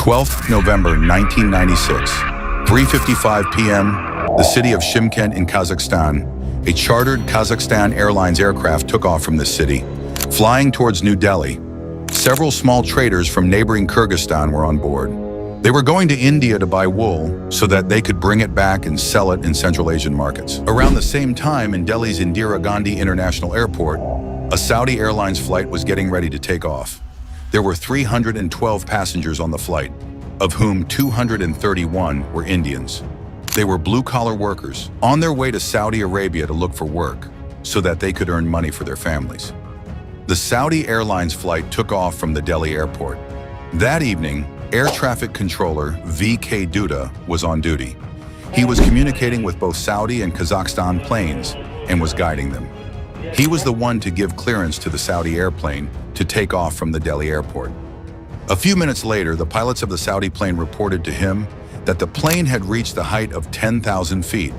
12th November 1996, 3:55 p.m., the city of Shymkent in Kazakhstan. A chartered Kazakhstan Airlines aircraft took off from this city, flying towards New Delhi. Several small traders from neighboring Kyrgyzstan were on board. They were going to India to buy wool so that they could bring it back and sell it in Central Asian markets. Around the same time, in Delhi's Indira Gandhi International Airport, a Saudi Airlines flight was getting ready to take off. There were 312 passengers on the flight, of whom 231 were Indians. They were blue-collar workers on their way to Saudi Arabia to look for work so that they could earn money for their families. The Saudi Airlines flight took off from the Delhi airport. That evening, Air Traffic Controller VK Dutta was on duty. He was communicating with both Saudi and Kazakhstan planes and was guiding them. He was the one to give clearance to the Saudi airplane to take off from the Delhi airport. A few minutes later, the pilots of the Saudi plane reported to him that the plane had reached the height of 10,000 feet.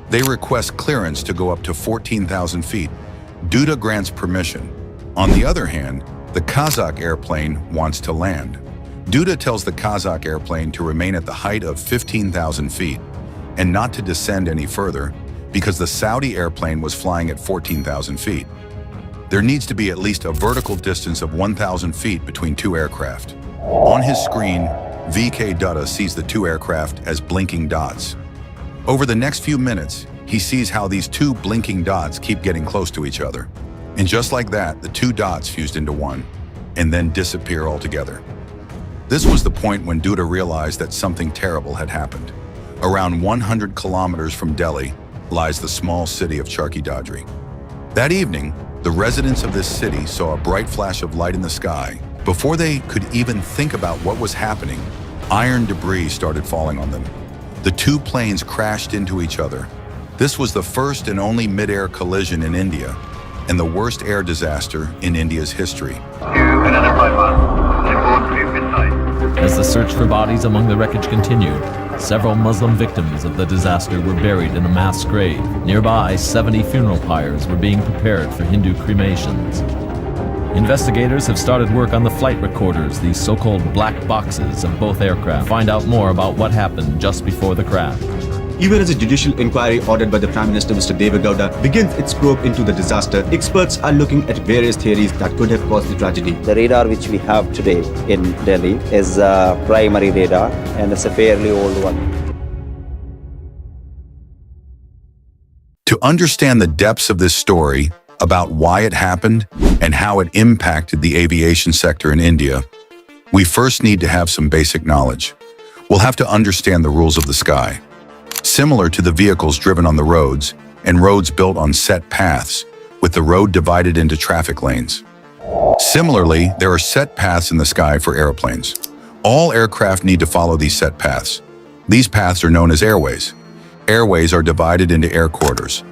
They request clearance to go up to 14,000 feet. Dutta grants permission. On the other hand, the Kazakh airplane wants to land. Dutta tells the Kazakh airplane to remain at the height of 15,000 feet and not to descend any further because the Saudi airplane was flying at 14,000 feet. There needs to be at least a vertical distance of 1,000 feet between two aircraft. On his screen, VK Dutta sees the two aircraft as blinking dots. Over the next few minutes, he sees how these two blinking dots keep getting close to each other. And just like that, the two dots fused into one and then disappear altogether. This was the point when Dutta realized that something terrible had happened. Around 100 kilometers from Delhi lies the small city of Dadri. That evening, the residents of this city saw a bright flash of light in the sky. Before they could even think about what was happening, iron debris started falling on them. The two planes crashed into each other. This was the first and only mid-air collision in India and the worst air disaster in India's history. As the search for bodies among the wreckage continued, several Muslim victims of the disaster were buried in a mass grave. Nearby, 70 funeral pyres were being prepared for Hindu cremations. Investigators have started work on the flight recorders, these so-called black boxes of both aircraft, to find out more about what happened just before the crash. Even as a judicial inquiry ordered by the Prime Minister, Mr. VK Dutta, begins its probe into the disaster, experts are looking at various theories that could have caused the tragedy. The radar which we have today in Delhi is a primary radar and it's a fairly old one. To understand the depths of this story, about why it happened and how it impacted the aviation sector in India, we first need to have some basic knowledge. We'll have to understand the rules of the sky. Similar to the vehicles driven on the roads and roads built on set paths, with the road divided into traffic lanes. Similarly, there are set paths in the sky for airplanes. All aircraft need to follow these set paths. These paths are known as airways. Airways are divided into air corridors.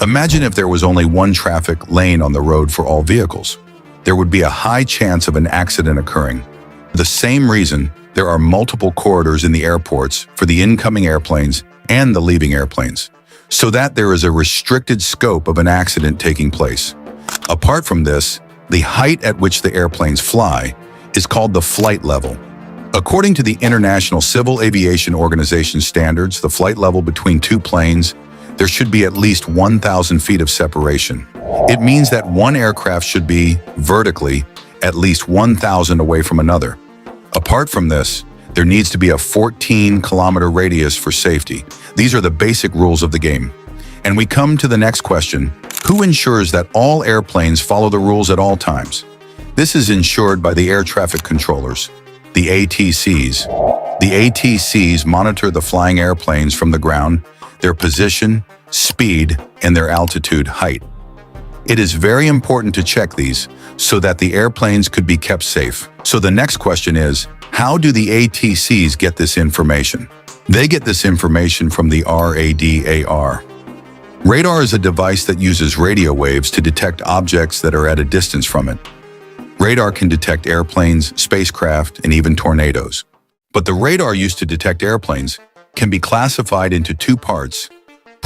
Imagine if there was only one traffic lane on the road for all vehicles. There would be a high chance of an accident occurring. For the same reason, there are multiple corridors in the airports for the incoming airplanes and the leaving airplanes, so that there is a restricted scope of an accident taking place. Apart from this, the height at which the airplanes fly is called the flight level. According to the International Civil Aviation Organization standards, the flight level between two planes, there should be at least 1,000 feet of separation. It means that one aircraft should be, vertically, at least 1,000 away from another. Apart from this, there needs to be a 14-kilometer radius for safety. These are the basic rules of the game. And we come to the next question: who ensures that all airplanes follow the rules at all times? This is ensured by the air traffic controllers, the ATCs. The ATCs monitor the flying airplanes from the ground, their position, speed, and their altitude height. It is very important to check these so that the airplanes could be kept safe. So the next question is, how do the ATCs get this information? They get this information from the radar. Radar is a device that uses radio waves to detect objects that are at a distance from it. Radar can detect airplanes, spacecraft, and even tornadoes. But the radar used to detect airplanes can be classified into two parts: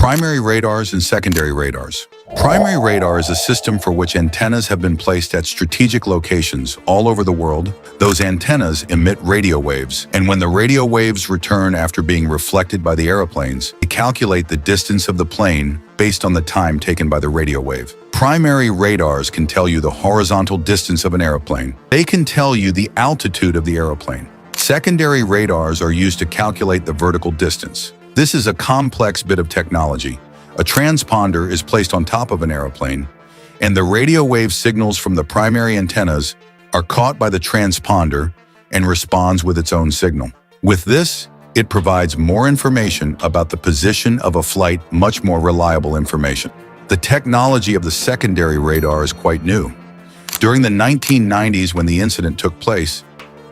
Primary radars and secondary radars. Primary radar is a system for which antennas have been placed at strategic locations all over the world. Those antennas emit radio waves, and when the radio waves return after being reflected by the aeroplanes, they calculate the distance of the plane based on the time taken by the radio wave. Primary radars can tell you the horizontal distance of an aeroplane. They can tell you the altitude of the aeroplane. Secondary radars are used to calculate the vertical distance. This is a complex bit of technology. A transponder is placed on top of an aeroplane, and the radio wave signals from the primary antennas are caught by the transponder and responds with its own signal. With this, it provides more information about the position of a flight, much more reliable information. The technology of the secondary radar is quite new. During the 1990s, when the incident took place,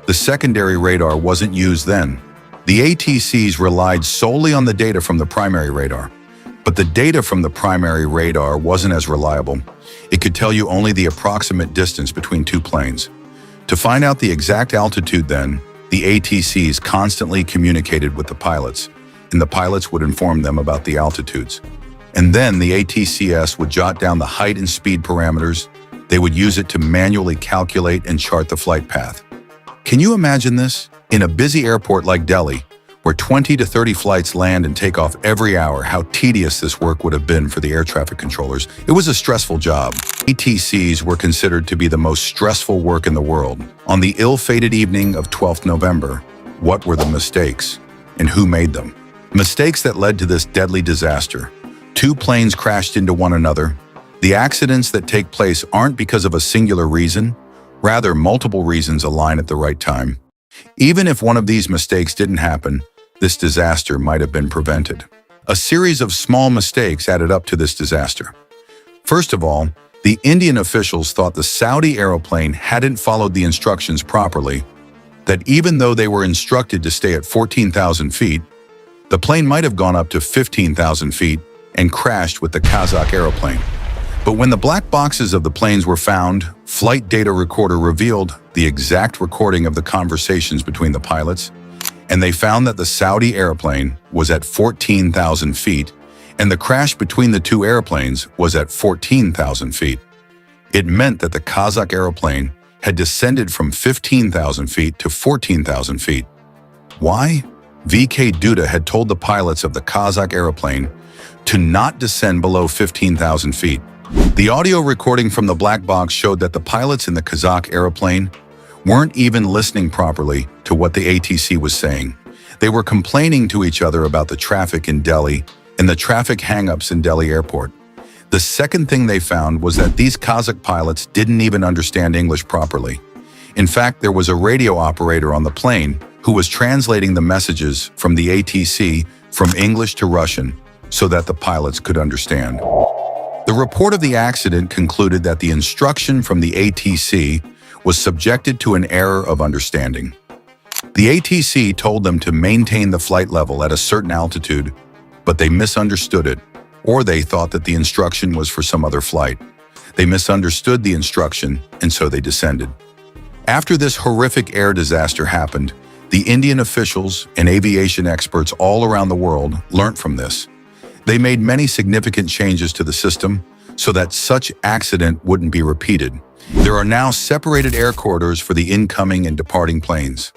the secondary radar wasn't used then. The ATCs relied solely on the data from the primary radar. But the data from the primary radar wasn't as reliable. It could tell you only the approximate distance between two planes. To find out the exact altitude then, the ATCs constantly communicated with the pilots, and the pilots would inform them about the altitudes. And then the TCAS would jot down the height and speed parameters. They would use it to manually calculate and chart the flight path. Can you imagine this? In a busy airport like Delhi, where 20 to 30 flights land and take off every hour, how tedious this work would have been for the air traffic controllers. It was a stressful job. ATCs were considered to be the most stressful work in the world. On the ill-fated evening of 12th November, what were the mistakes and who made them? Mistakes that led to this deadly disaster. Two planes crashed into one another. The accidents that take place aren't because of a singular reason. Rather, multiple reasons align at the right time. Even if one of these mistakes didn't happen, this disaster might have been prevented. A series of small mistakes added up to this disaster. First of all, the Indian officials thought the Saudi aeroplane hadn't followed the instructions properly, that even though they were instructed to stay at 14,000 feet, the plane might have gone up to 15,000 feet and crashed with the Kazakh aeroplane. But when the black boxes of the planes were found, flight data recorder revealed the exact recording of the conversations between the pilots, and they found that the Saudi airplane was at 14,000 feet, and the crash between the two airplanes was at 14,000 feet. It meant that the Kazakh airplane had descended from 15,000 feet to 14,000 feet. Why? VK Dutta had told the pilots of the Kazakh airplane to not descend below 15,000 feet. The audio recording from the black box showed that the pilots in the Kazakh airplane weren't even listening properly to what the ATC was saying. They were complaining to each other about the traffic in Delhi and the traffic hang-ups in Delhi airport. The second thing they found was that these Kazakh pilots didn't even understand English properly. In fact, there was a radio operator on the plane who was translating the messages from the ATC from English to Russian so that the pilots could understand. The report of the accident concluded that the instruction from the ATC was subjected to an error of understanding. The ATC told them to maintain the flight level at a certain altitude, but they misunderstood it, or they thought that the instruction was for some other flight. They misunderstood the instruction, and so they descended. After this horrific air disaster happened, the Indian officials and aviation experts all around the world learned from this. They made many significant changes to the system so that such accident wouldn't be repeated. There are now separated air corridors for the incoming and departing planes.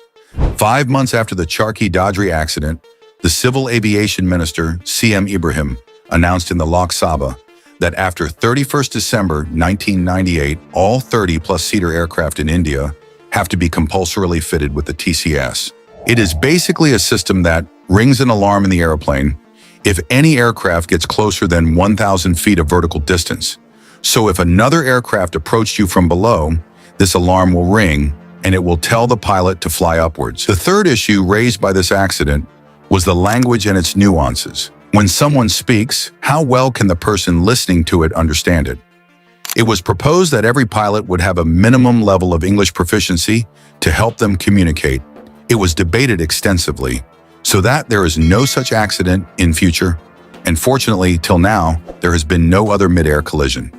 5 months after the Dadri accident, the Civil Aviation Minister, CM Ibrahim, announced in the Lok Sabha that after 31st December 1998, all 30-plus-seater aircraft in India have to be compulsorily fitted with the TCAS. It is basically a system that rings an alarm in the airplane if any aircraft gets closer than 1,000 feet of vertical distance. So if another aircraft approached you from below, this alarm will ring and it will tell the pilot to fly upwards. The third issue raised by this accident was the language and its nuances. When someone speaks, how well can the person listening to it understand it? It was proposed that every pilot would have a minimum level of English proficiency to help them communicate. It was debated extensively, so that there is no such accident in future, and fortunately, till now, there has been no other mid-air collision.